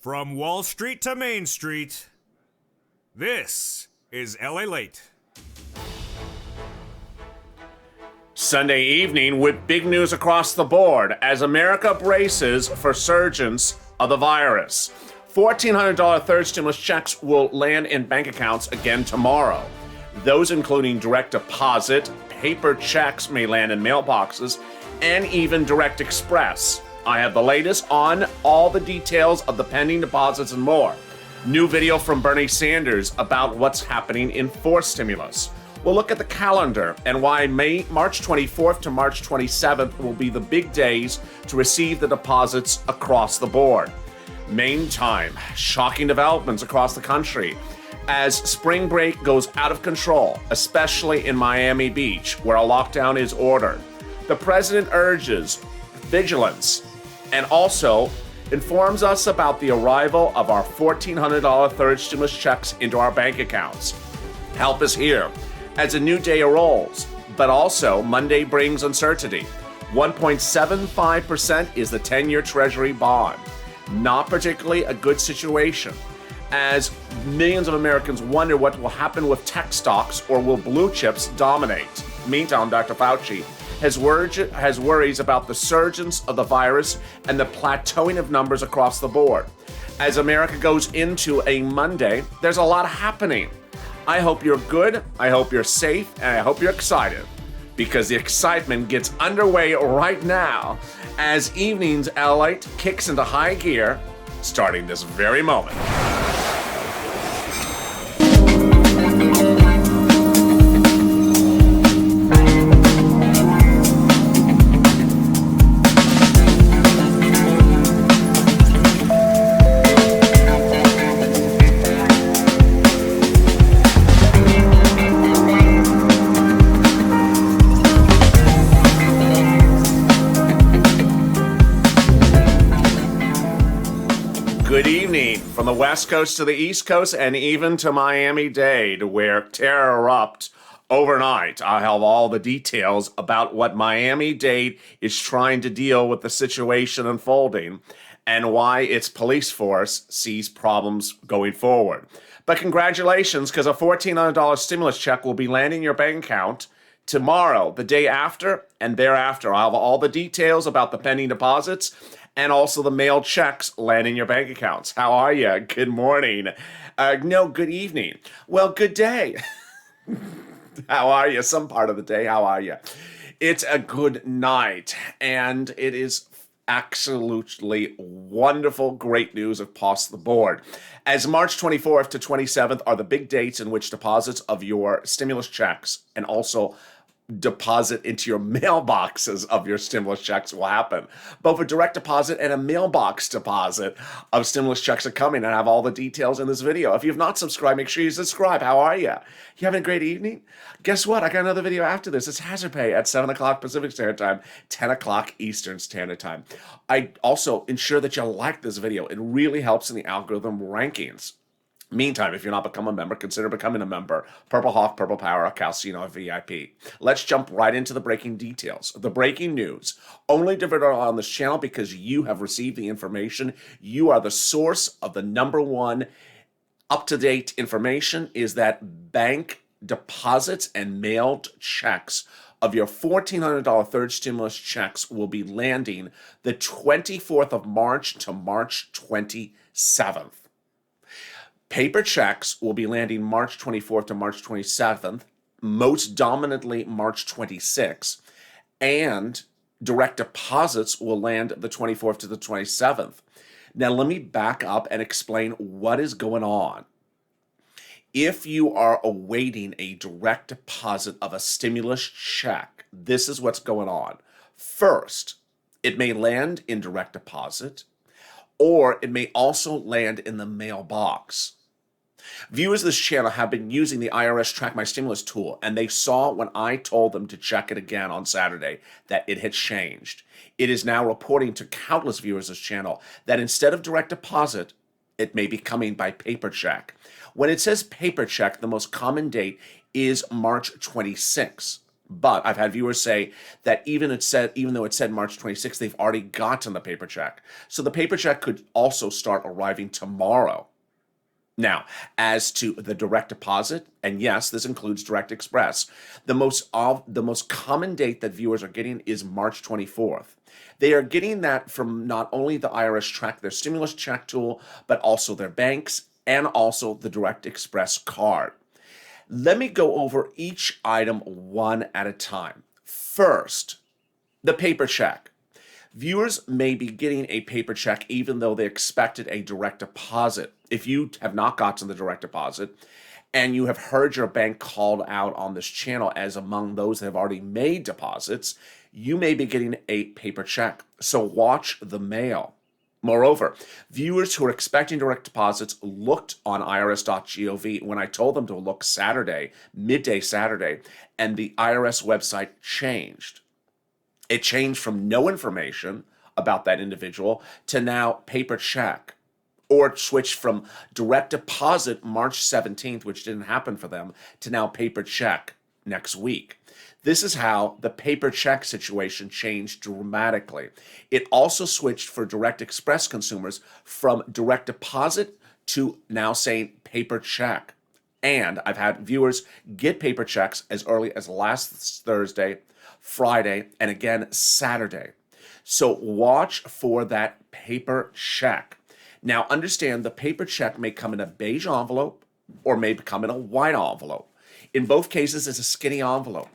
From Wall Street to Main Street, this is LALATE. Sunday evening with big news across the board as America braces for surgence of the virus. $1,400 third stimulus checks will land in bank accounts again tomorrow. Those including direct deposit, paper checks may land in mailboxes, and even direct express. I have the latest on all the details of the pending deposits and more. New video from Bernie Sanders about what's happening in fourth stimulus. We'll look at the calendar and why March 24th to March 27th will be the big days to receive the deposits across the board. Meantime, shocking developments across the country as spring break goes out of control, especially in Miami Beach, where a lockdown is ordered. The president urges vigilance and also informs us about the arrival of our $1,400 third stimulus checks into our bank accounts. Help is here as a new day rolls, but also Monday brings uncertainty. 1.75% is the 10-year Treasury bond. Not particularly a good situation, as millions of Americans wonder what will happen with tech stocks or will blue chips dominate. Meantime, Dr. Fauci has worries about the surgence of the virus and the plateauing of numbers across the board. As America goes into a Monday, there's a lot happening. I hope you're good, I hope you're safe, and I hope you're excited, because the excitement gets underway right now as evening's LALATE kicks into high gear, starting this very moment. Good evening from the West Coast to the East Coast and even to Miami-Dade, where terror erupted overnight. I have all the details about what Miami-Dade is trying to deal with the situation unfolding and why its police force sees problems going forward. But congratulations, because a $1,400 stimulus check will be landing in your bank account tomorrow, the day after, and thereafter. I'll have all the details about the pending deposits and also the mailed checks land in your bank accounts. How are you? Good morning. No, good evening. Well, good day. How are you? Some part of the day. How are you? It's a good night, and it is absolutely wonderful, great news across the board. As March 24th to 27th are the big dates in which deposits of your stimulus checks and also deposit into your mailboxes of your stimulus checks will happen. Both a direct deposit and a mailbox deposit of stimulus checks are coming, and I have all the details in this video. If you've not subscribed, make sure you subscribe. How are you? You having a great evening? Guess what? I got another video after this. It's Hazard Pay at 7 o'clock Pacific Standard Time, 10 o'clock Eastern Standard Time. I also ensure that you like this video. It really helps in the algorithm rankings. Meantime, if you're not become a member, consider becoming a member. Purple Hawk, Purple Power, or Calcino VIP. Let's jump right into the breaking details. The breaking news, only delivered on this channel because you have received the information. You are the source of the number one up-to-date information, is that bank deposits and mailed checks of your $1,400 third stimulus checks will be landing the 24th of March to March 27th. Paper checks will be landing March 24th to March 27th, most dominantly March 26th, and direct deposits will land the 24th to the 27th. Now, let me back up and explain what is going on. If you are awaiting a direct deposit of a stimulus check, this is what's going on. First, it may land in direct deposit, or it may also land in the mailbox. Viewers of this channel have been using the IRS Track My Stimulus tool, and they saw when I told them to check it again on Saturday that it had changed. It is now reporting to countless viewers of this channel that instead of direct deposit, it may be coming by paper check. When it says paper check, the most common date is March 26th. But I've had viewers say that even though it said March 26th, they've already gotten the paper check. So the paper check could also start arriving tomorrow. Now, as to the direct deposit, and yes, this includes direct express, the most common date that viewers are getting is March 24th. They are getting that from not only the IRS track, their stimulus check tool, but also their banks and also the direct express card. Let me go over each item one at a time. First, the paper check. Viewers may be getting a paper check even though they expected a direct deposit. If you have not gotten the direct deposit and you have heard your bank called out on this channel as among those that have already made deposits, you may be getting a paper check. So watch the mail. Moreover, viewers who are expecting direct deposits looked on irs.gov when I told them to look Saturday, midday Saturday, and the IRS website changed. It changed from no information about that individual to now paper check, or it switched from direct deposit March 17th, which didn't happen for them, to now paper check next week. This is how the paper check situation changed dramatically. It also switched for direct express consumers from direct deposit to now saying paper check. And I've had viewers get paper checks as early as last Thursday, Friday, and again Saturday. So watch for that paper check. Now understand the paper check may come in a beige envelope or may come in a white envelope. In both cases, it's a skinny envelope.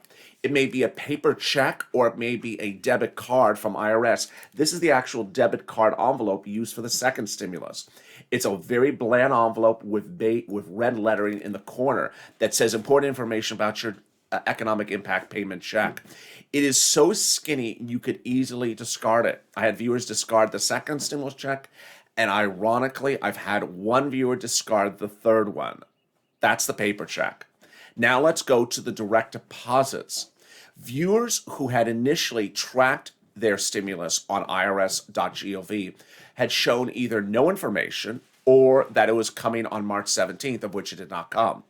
It may be a paper check or it may be a debit card from IRS. This is the actual debit card envelope used for the second stimulus. It's a very bland envelope with red lettering in the corner that says important information about your economic impact payment check. It is so skinny you could easily discard it. I had viewers discard the second stimulus check, and ironically, I've had one viewer discard the third one. That's the paper check. Now let's go to the direct deposits. Viewers who had initially tracked their stimulus on irs.gov had shown either no information or that it was coming on March 17th, of which it did not come.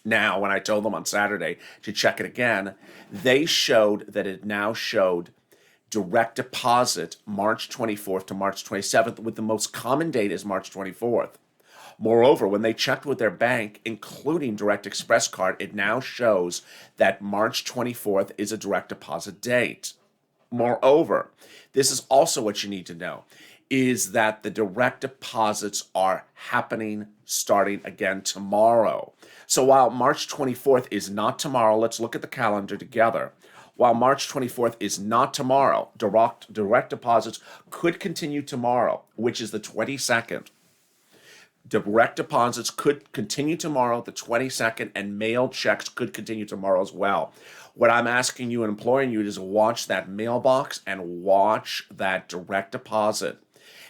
Now, when I told them on Saturday to check it again, they showed that it now showed direct deposit March 24th to March 27th, with the most common date is March 24th. Moreover, when they checked with their bank, including direct express card, it now shows that March 24th is a direct deposit date. Moreover, this is also what you need to know, is that the direct deposits are happening starting again tomorrow. So while March 24th is not tomorrow, let's look at the calendar together. While March 24th is not tomorrow, direct deposits could continue tomorrow, which is the 22nd. Direct deposits could continue tomorrow, the 22nd, and mail checks could continue tomorrow as well. What I'm asking you and imploring you is to watch that mailbox and watch that direct deposit.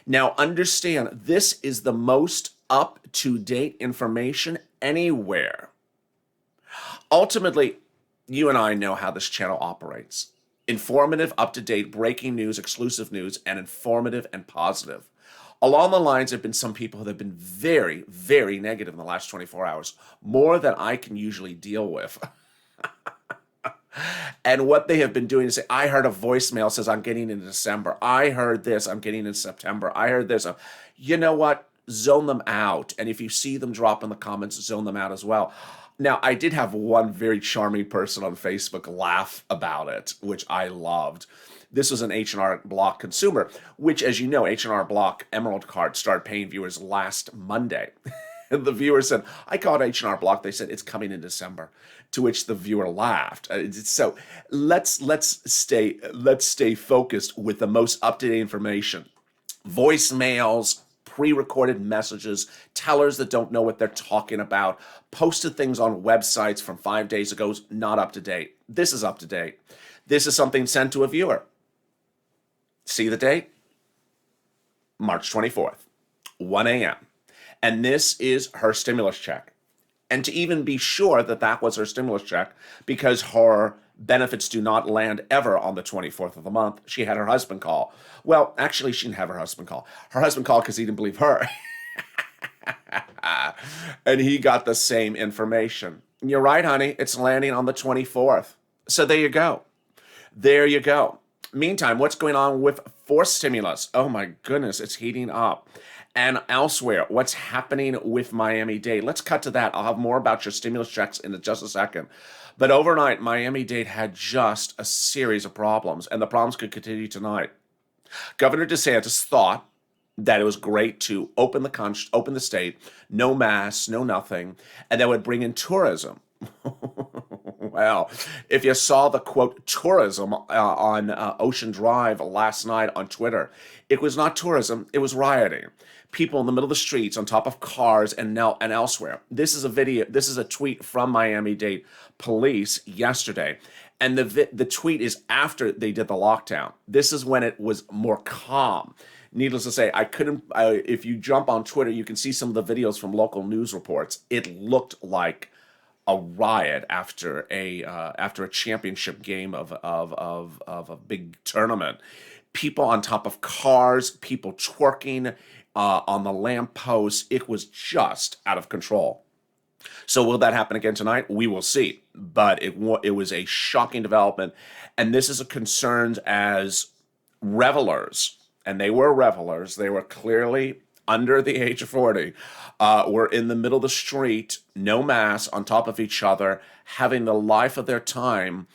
Now, understand, this is the most up-to-date information anywhere. Ultimately, you and I know how this channel operates. Informative, up-to-date, breaking news, exclusive news, and informative and positive. Along the lines, there have been some people that have been very, very negative in the last 24 hours, more than I can usually deal with. And what they have been doing is say, I heard a voicemail says I'm getting in December. I heard this, I'm getting in September. I heard this. You know what? Zone them out. And if you see them drop in the comments, zone them out as well. Now, I did have one very charming person on Facebook laugh about it, which I loved. This was an H&R Block consumer, which, as you know, H&R Block Emerald Card started paying viewers last Monday. And the viewer said, I called H&R Block. They said, it's coming in December. To which the viewer laughed. So let's stay focused with the most up-to-date information. Voicemails, pre-recorded messages, tellers that don't know what they're talking about, posted things on websites from 5 days ago, not up to date. This is up to date. This is something sent to a viewer. See the date? March 24th, 1 a.m. And this is her stimulus check. And to even be sure that that was her stimulus check, because her benefits do not land ever on the 24th of the month, she had her husband call. Well, actually, she didn't have her husband call. Her husband called because he didn't believe her. And he got the same information. You're right, honey. It's landing on the 24th. So there you go. There you go. Meantime, what's going on with forced stimulus? Oh my goodness, it's heating up. And elsewhere, what's happening with Miami-Dade? Let's cut to that. I'll have more about your stimulus checks in just a second. But overnight, Miami-Dade had just a series of problems, and the problems could continue tonight. Governor DeSantis thought that it was great to open the state, no masks, no nothing, and that would bring in tourism. Well, if you saw the quote tourism on Ocean Drive last night on Twitter, it was not tourism, it was rioting. People in the middle of the streets on top of cars and elsewhere. This is a tweet from Miami-Dade police yesterday. And the tweet is after they did the lockdown. This is when it was more calm. Needless to say, if you jump on Twitter, you can see some of the videos from local news reports. It looked like a riot after a championship game of a big tournament. People on top of cars, people twerking on the lampposts. It was just out of control. So will that happen again tonight? We will see. But it was a shocking development, and this is a concern as revelers, and they were revelers. They were clearly under the age of 40, were in the middle of the street, no masks, on top of each other, having the life of their time,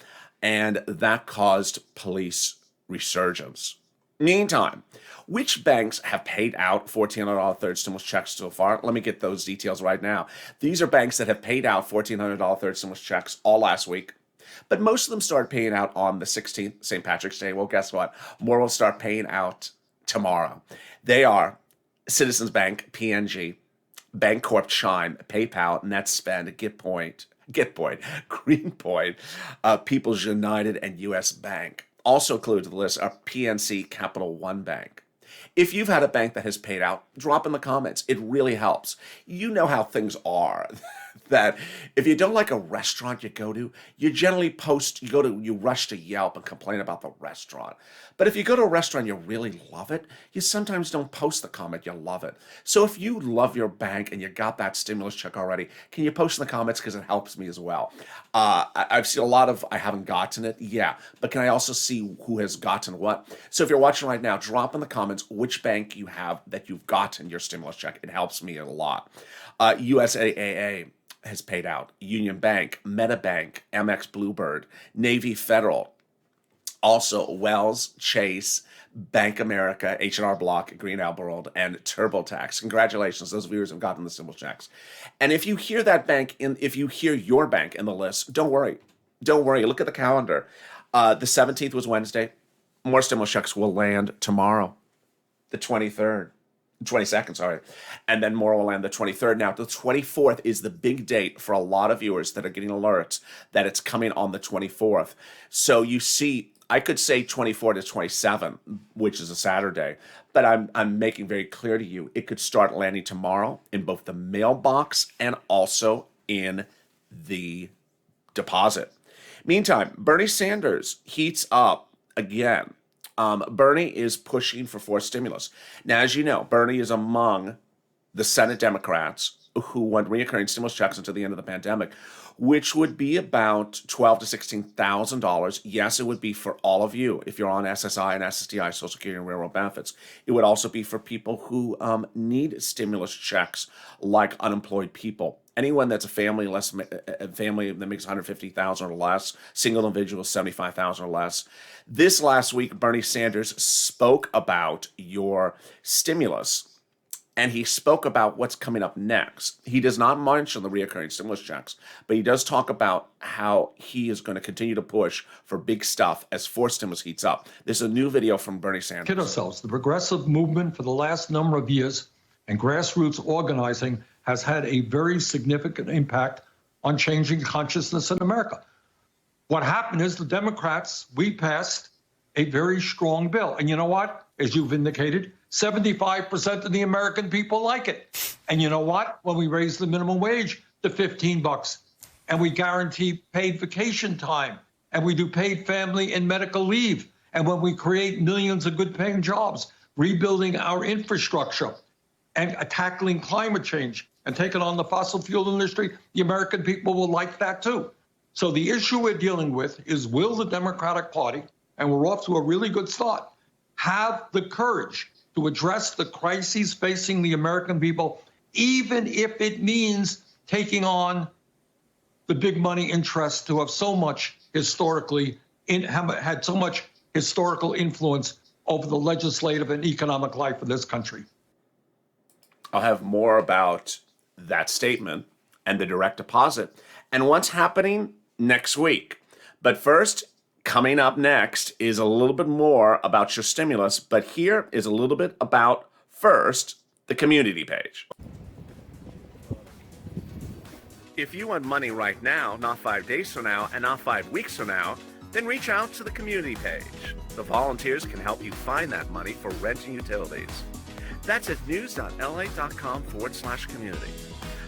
and that caused police resurgence. Meantime, which banks have paid out $1,400 third stimulus checks so far? Let me get those details right now. These are banks that have paid out $1,400 third stimulus checks all last week. But most of them started paying out on the 16th, St. Patrick's Day. Well, guess what? More will start paying out tomorrow. They are Citizens Bank, PNG, Bancorp, Chime, PayPal, NetSpend, Gitpoint, Greenpoint, People's United, and U.S. Bank. Also included in the list are PNC, Capital One Bank. If you've had a bank that has paid out, drop in the comments. It really helps. You know how things are. That if you don't like a restaurant you go to, you generally you rush to Yelp and complain about the restaurant. But if you go to a restaurant you really love it, you sometimes don't post the comment you love it. So if you love your bank and you got that stimulus check already, can you post in the comments, because it helps me as well. I've seen a lot of I haven't gotten it, yeah, but can I also see who has gotten what? So if you're watching right now, drop in the comments which bank you have that you've gotten your stimulus check. It helps me a lot. USAA has paid out. Union Bank, MetaBank, Amex Bluebird, Navy Federal, also Wells, Chase, Bank America, H&R Block, Green World, and TurboTax. Congratulations, those viewers have gotten the stimulus checks. And if you hear your bank in the list, don't worry. Don't worry. Look at the calendar. The 17th was Wednesday. More stimulus checks will land tomorrow, the 22nd, sorry. And then more will land the 23rd. Now, the 24th is the big date for a lot of viewers that are getting alerts that it's coming on the 24th. So you see, I could say 24 to 27, which is a Saturday, but I'm making very clear to you, it could start landing tomorrow in both the mailbox and also in the deposit. Meantime, Bernie Sanders heats up again. Bernie is pushing for forced stimulus. Now, as you know, Bernie is among the Senate Democrats who want recurring stimulus checks until the end of the pandemic, which would be about $12,000 to $16,000. Yes, it would be for all of you if you're on SSI and SSDI, Social Security and Railroad benefits. It would also be for people who need stimulus checks, like unemployed people. Anyone that's a family that makes $150,000 or less, single individual $75,000 or less. This last week, Bernie Sanders spoke about your stimulus, and he spoke about what's coming up next. He does not mention the reoccurring stimulus checks, but he does talk about how he is going to continue to push for big stuff as forced stimulus heats up. There's a new video from Bernie Sanders. Kid ourselves. The progressive movement for the last number of years and grassroots organizing has had a very significant impact on changing consciousness in America. What happened is the Democrats, we passed a very strong bill. And you know what? As you've indicated, 75% of the American people like it. And you know what? When we raise the minimum wage to $15, and we guarantee paid vacation time, and we do paid family and medical leave, and when we create millions of good paying jobs, rebuilding our infrastructure and tackling climate change and taking on the fossil fuel industry, the American people will like that too. So the issue we're dealing with is, will the Democratic Party, and we're off to a really good start, have the courage to address the crises facing the American people, even if it means taking on the big money interests who have so much historically had so much historical influence over the legislative and economic life of this country. I'll have more about that statement and the direct deposit and what's happening next week. But first, coming up next is a little bit more about your stimulus, but here is a little bit about, first, the community page. If you want money right now, not 5 days from now, and not 5 weeks from now, then reach out to the community page. The volunteers can help you find that money for rent and utilities. That's at news.la.com/community.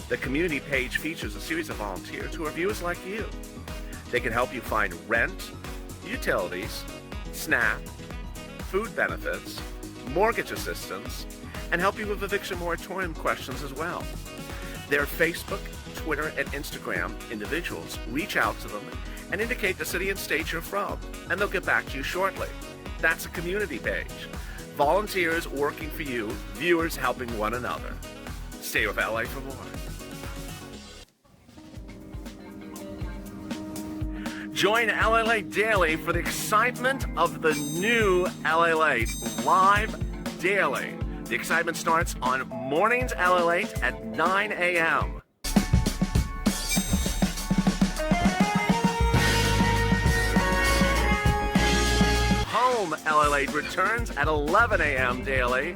The community page features a series of volunteers who are viewers like you. They can help you find rent, utilities, SNAP, food benefits, mortgage assistance, and help you with eviction moratorium questions as well. Their Facebook, Twitter, and Instagram individuals reach out to them and indicate the city and state you're from, and they'll get back to you shortly. That's a community page. Volunteers working for you, viewers helping one another. Stay with LA for more. Join LALATE Daily for the excitement of the new LALATE live daily. The excitement starts on mornings LALATE at 9 a.m. Home LALATE returns at 11 a.m. daily.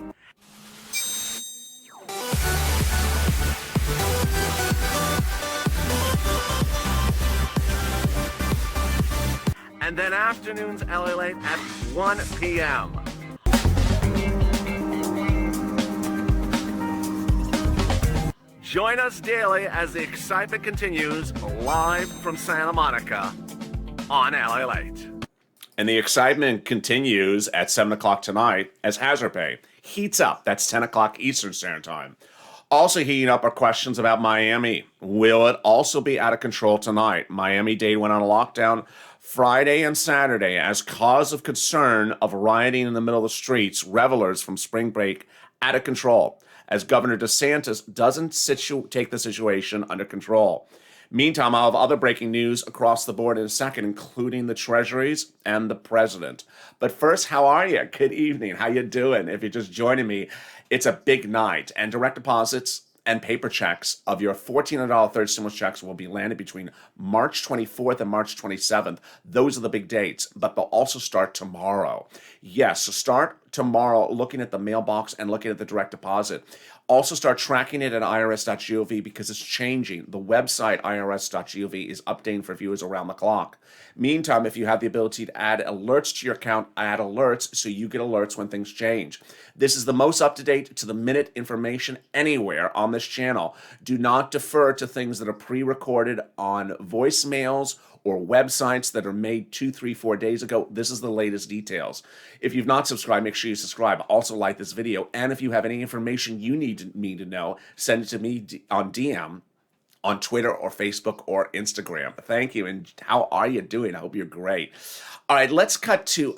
And then afternoons LALATE at 1 p.m. Join us daily as the excitement continues live from Santa Monica on LALATE. And the excitement continues at 7 o'clock tonight as Hazard Pay heats up. That's 10 o'clock Eastern Standard Time. Also heating up are questions about Miami. Will it also be out of control tonight? Miami-Dade went on a lockdown Friday and Saturday as cause of concern of rioting in the middle of the streets, revelers from spring break out of control, as Governor DeSantis doesn't take the situation under control. Meantime, I'll have other breaking news across the board in a second, including the treasuries and the president. But first, how are you? Good evening. How you doing? If you're just joining me, it's a big night, and direct deposits and paper checks of your $1,400 third stimulus checks will be landed between March 24th and March 27th. Those are the big dates, but they'll also start tomorrow. Yes, so start tomorrow looking at the mailbox and looking at the direct deposit. Also start tracking it at irs.gov because it's changing. The website irs.gov is updating for viewers around the clock. Meantime, if you have the ability to add alerts to your account, add alerts so you get alerts when things change. This is the most up-to-date, to-the-minute information anywhere on this channel. Do not defer to things that are pre-recorded on voicemails or websites that are made 2, 3, 4 days ago. This is the latest details. If you've not subscribed, make sure you subscribe. Also like this video. And if you have any information you need me to know, send it to me on DM on Twitter or Facebook or Instagram. Thank you. And how are you doing? I hope you're great. All right, let's cut to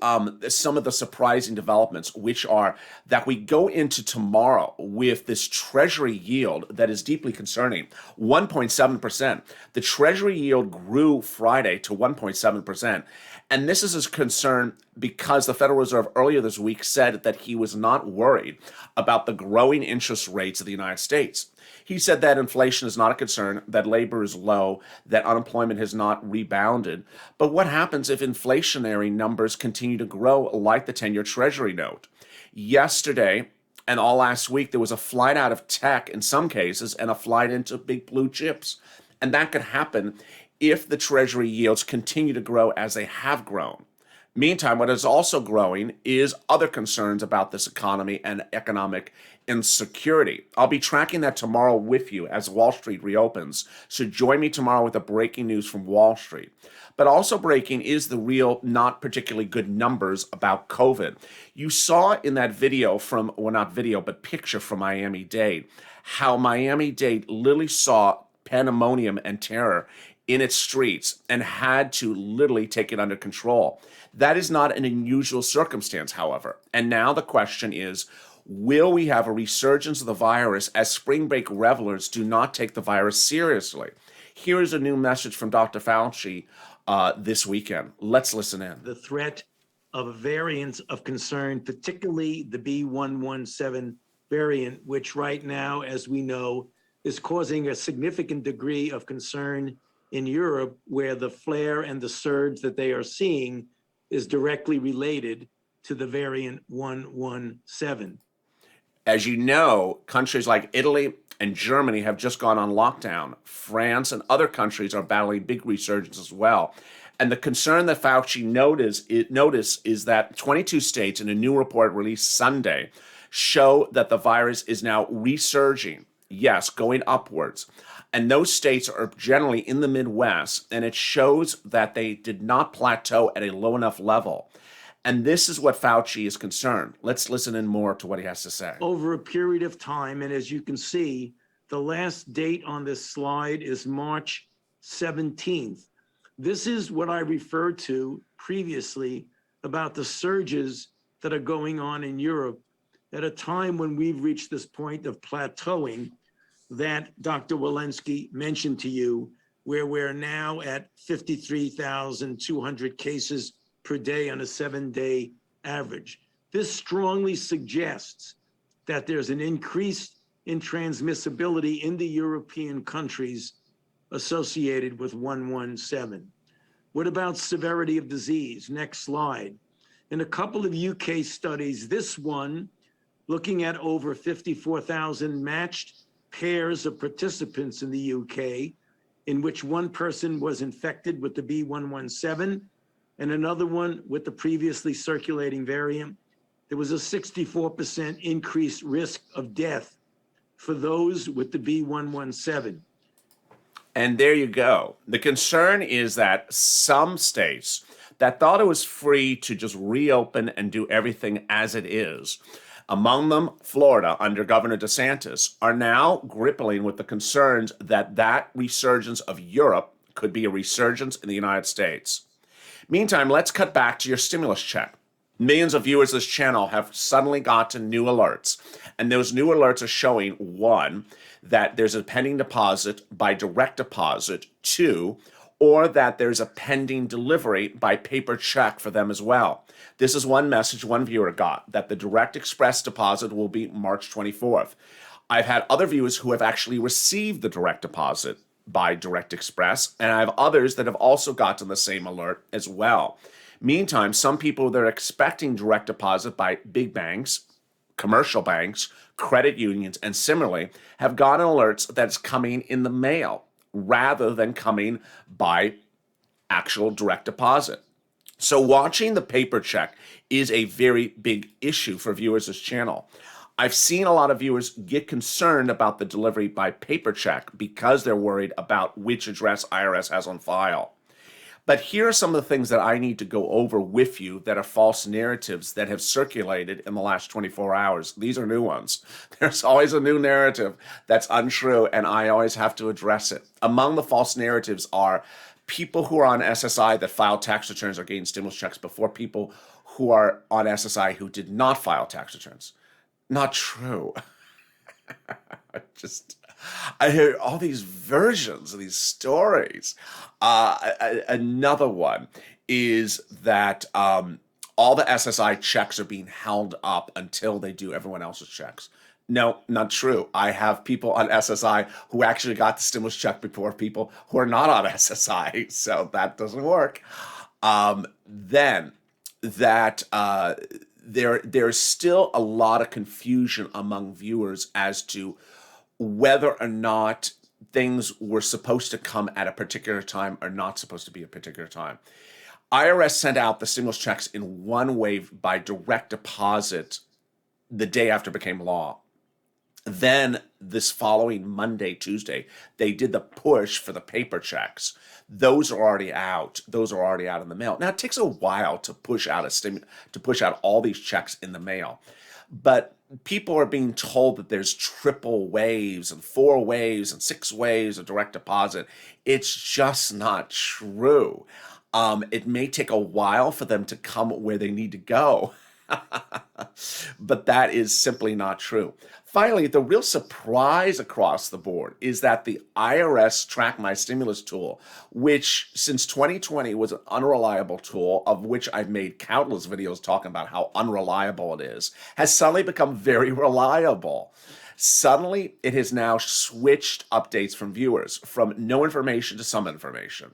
some of the surprising developments, which are that we go into tomorrow with this Treasury yield that is deeply concerning, 1.7%. The Treasury yield grew Friday to 1.7%. And this is a concern because the Federal Reserve earlier this week said that he was not worried about the growing interest rates of the United States. He said that inflation is not a concern, that labor is low, that unemployment has not rebounded. But what happens if inflationary numbers continue to grow like the 10-year Treasury note? Yesterday and all last week, there was a flight out of tech in some cases and a flight into big blue chips. And that could happen if the Treasury yields continue to grow as they have grown. Meantime, what is also growing is other concerns about this economy and economic insecurity. I'll be tracking that tomorrow with you as Wall Street reopens. So join me tomorrow with the breaking news from Wall Street. But also breaking is the real, not particularly good numbers about COVID. You saw in that video from, well, not video, but picture from Miami-Dade, how Miami-Dade literally saw pandemonium and terror in its streets and had to literally take it under control. That is not an unusual circumstance, however. And now the question is, will we have a resurgence of the virus as spring break revelers do not take the virus seriously? Here is a new message from Dr. Fauci this weekend. Let's listen in. The threat of a variant of concern, particularly the B.1.1.7 variant, which right now, as we know, is causing a significant degree of concern in Europe, where the flare and the surge that they are seeing is directly related to the variant 1.1.7. As you know, countries like Italy and Germany have just gone on lockdown. France and other countries are battling big resurgence as well. And the concern that Fauci noticed is that 22 states, in a new report released Sunday, show that the virus is now resurging. Yes, going upwards. And those states are generally in the Midwest, and it shows that they did not plateau at a low enough level. And this is what Fauci is concerned. Let's listen in more to what he has to say. Over a period of time, and as you can see, the last date on this slide is March 17th. This is what I referred to previously about the surges that are going on in Europe at a time when we've reached this point of plateauing that Dr. Walensky mentioned to you, where we're now at 53,200 cases per day on a 7-day average. This strongly suggests that there's an increase in transmissibility in the European countries associated with 1.1.7. What about severity of disease? Next slide. In a couple of UK studies, this one looking at over 54,000 matched pairs of participants in the UK, in which one person was infected with the B.1.1.7 and another one with the previously circulating variant, there was a 64% increased risk of death for those with the B.1.1.7. And there you go. The concern is that some states that thought it was free to just reopen and do everything as it is, among them Florida under Governor DeSantis, are now grappling with the concerns that that resurgence of Europe could be a resurgence in the United States. Meantime, let's cut back to your stimulus check. Millions of viewers of this channel have suddenly gotten new alerts, and those new alerts are showing, one, that there's a pending deposit by direct deposit, two, or that there's a pending delivery by paper check for them as well. This is one message one viewer got, that the direct express deposit will be March 24th. I've had other viewers who have actually received the direct deposit by direct express, and I have others that have also gotten the same alert as well. Meantime, some people that are expecting direct deposit by big banks, commercial banks, credit unions, and similarly, have gotten alerts that it's coming in the mail rather than coming by actual direct deposit. So watching the paper check is a very big issue for viewers of this channel. I've seen a lot of viewers get concerned about the delivery by paper check because they're worried about which address IRS has on file. But here are some of the things that I need to go over with you that are false narratives that have circulated in the last 24 hours. These are new ones. There's always a new narrative that's untrue, and I always have to address it. Among the false narratives are people who are on SSI that filed tax returns are getting stimulus checks before people who are on SSI who did not file tax returns. Not true. I hear all these versions of these stories. Another one is that all the SSI checks are being held up until they do everyone else's checks. No, not true. I have people on SSI who actually got the stimulus check before people who are not on SSI, so that doesn't work. There's still a lot of confusion among viewers as to whether or not things were supposed to come at a particular time or not supposed to be a particular time. IRS sent out the stimulus checks in one wave by direct deposit the day after it became law. Then this following Monday, Tuesday, they did the push for the paper checks. Those are already out. Those are already out in the mail. Now it takes a while to push out all these checks in the mail. But people are being told that there's triple waves and 4 waves and 6 waves of direct deposit. It's just not true. It may take a while for them to come where they need to go, but that is simply not true. Finally, the real surprise across the board is that the IRS Track My Stimulus tool, which since 2020 was an unreliable tool, of which I've made countless videos talking about how unreliable it is, has suddenly become very reliable. Suddenly, it has now switched updates from viewers from no information to some information,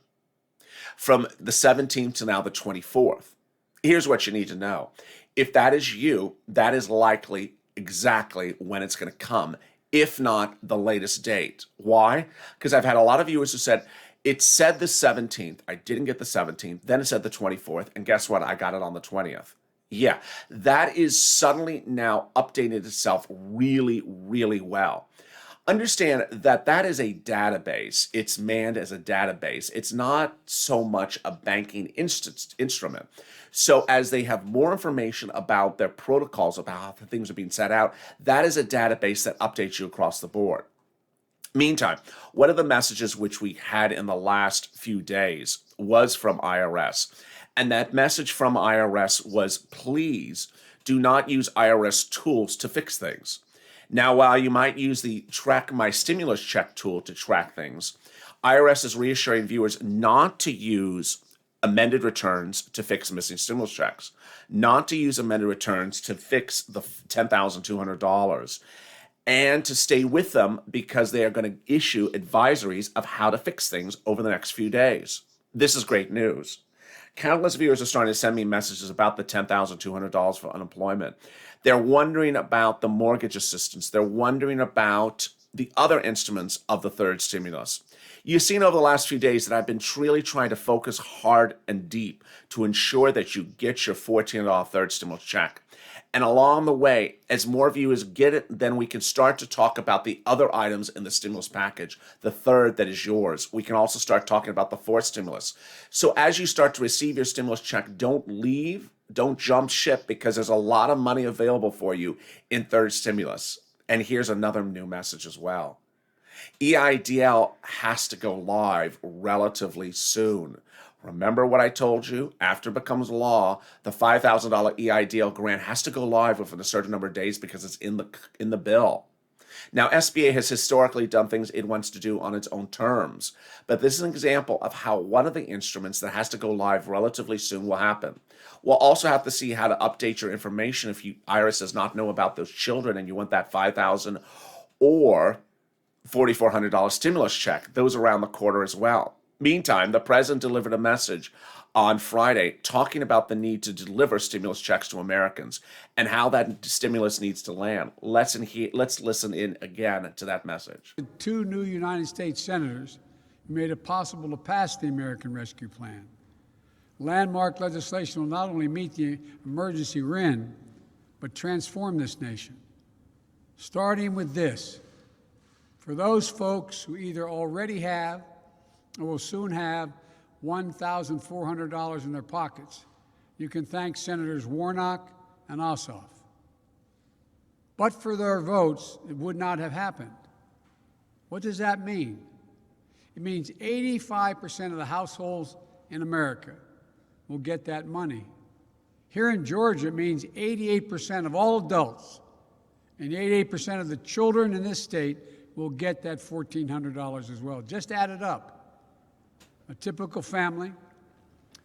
from the 17th to now the 24th. Here's what you need to know. If that is you, that is likely exactly when it's going to come, if not the latest date. Why? Because I've had a lot of viewers who said, it said the 17th, I didn't get the 17th, then it said the 24th, and guess what? I got it on the 20th. Yeah, that is suddenly now updated itself really, really well. Understand that that is a database. It's manned as a database. It's not so much a banking instrument. So as they have more information about their protocols, about how things are being set out, that is a database that updates you across the board. Meantime, one of the messages which we had in the last few days was from IRS. And that message from IRS was, please do not use IRS tools to fix things. Now, while you might use the Track My Stimulus Check tool to track things, IRS is reassuring viewers not to use amended returns to fix missing stimulus checks, not to use amended returns to fix the $10,200, and to stay with them because they are going to issue advisories of how to fix things over the next few days. This is great news. Countless viewers are starting to send me messages about the $10,200 for unemployment. They're wondering about the mortgage assistance. They're wondering about the other instruments of the third stimulus. You've seen over the last few days that I've been really trying to focus hard and deep to ensure that you get your $14 third stimulus check. And along the way, as more viewers get it, then we can start to talk about the other items in the stimulus package, the third that is yours. We can also start talking about the fourth stimulus. So as you start to receive your stimulus check, don't leave, don't jump ship, because there's a lot of money available for you in third stimulus. And here's another new message as well. EIDL has to go live relatively soon. Remember what I told you? After it becomes law, the $5,000 EIDL grant has to go live within a certain number of days because it's in the bill. Now, SBA has historically done things it wants to do on its own terms, but this is an example of how one of the instruments that has to go live relatively soon will happen. We'll also have to see how to update your information if IRS does not know about those children and you want that $5,000 or $4,400 stimulus check. Those around the corner as well. Meantime, the president delivered a message on Friday talking about the need to deliver stimulus checks to Americans and how that stimulus needs to land. Let's listen in again to that message. 2 new United States senators made it possible to pass the American Rescue Plan. Landmark legislation will not only meet the emergency RIN, but transform this nation. Starting with this, for those folks who either already have or will soon have $1,400 in their pockets, you can thank Senators Warnock and Ossoff. But for their votes, it would not have happened. What does that mean? It means 85% of the households in America will get that money. Here in Georgia, it means 88% of all adults and 88% of the children in this state will get that $1,400 as well. Just add it up. A typical family,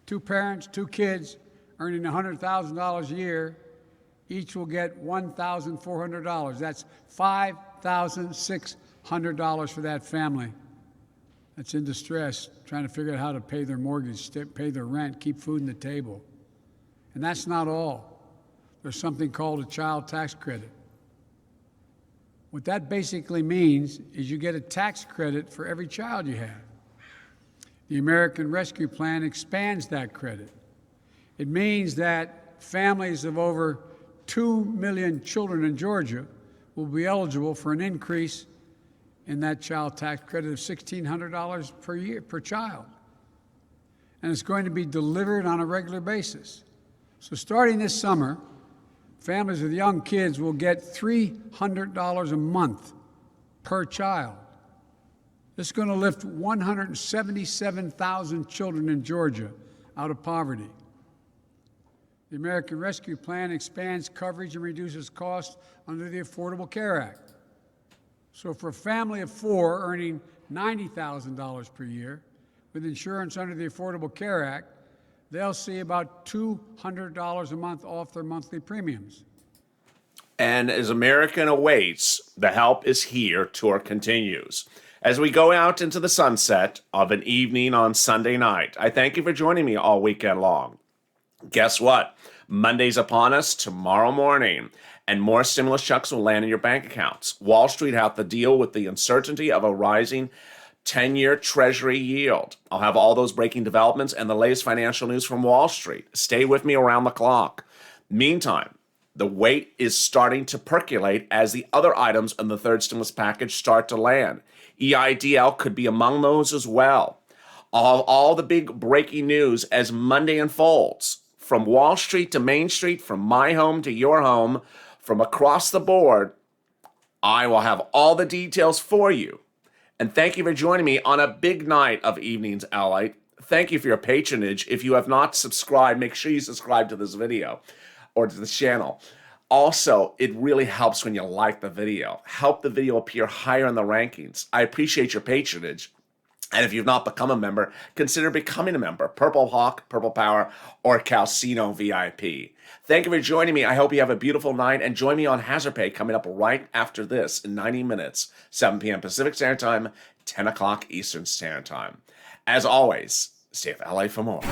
2 parents, 2 kids, earning $100,000 a year, each will get $1,400. That's $5,600 for that family that's in distress, trying to figure out how to pay their mortgage, pay their rent, keep food on the table. And that's not all. There's something called a child tax credit. What that basically means is you get a tax credit for every child you have. The American Rescue Plan expands that credit. It means that families of over 2 million children in Georgia will be eligible for an increase in that child tax credit of $1,600 per year, per child. And it's going to be delivered on a regular basis. So starting this summer, Families with young kids will get $300 a month per child. This is going to lift 177,000 children in Georgia out of poverty. The American Rescue Plan expands coverage and reduces costs under the Affordable Care Act. So for a family of four earning $90,000 per year with insurance under the Affordable Care Act, they'll see about $200 a month off their monthly premiums. And as America awaits, the Help is Here tour continues. As we go out into the sunset of an evening on Sunday night, I thank you for joining me all weekend long. Guess what? Monday's upon us tomorrow morning, and more stimulus checks will land in your bank accounts. Wall Street have to deal with the uncertainty of a rising 10-year Treasury yield. I'll have all those breaking developments and the latest financial news from Wall Street. Stay with me around the clock. Meantime, the weight is starting to percolate as the other items in the third stimulus package start to land. EIDL could be among those as well. All the big breaking news as Monday unfolds. From Wall Street to Main Street, from my home to your home, from across the board, I will have all the details for you. And thank you for joining me on a big night of Evenings LA. Thank you for your patronage. If you have not subscribed, make sure you subscribe to this video or to this channel. Also, it really helps when you like the video. Help the video appear higher in the rankings. I appreciate your patronage. And if you've not become a member, consider becoming a member. Purple Hawk, Purple Power, or Calcino VIP. Thank you for joining me. I hope you have a beautiful night. And join me on Hazard Pay coming up right after this in 90 minutes, 7 p.m. Pacific Standard Time, 10 o'clock Eastern Standard Time. As always, stay with LA for more.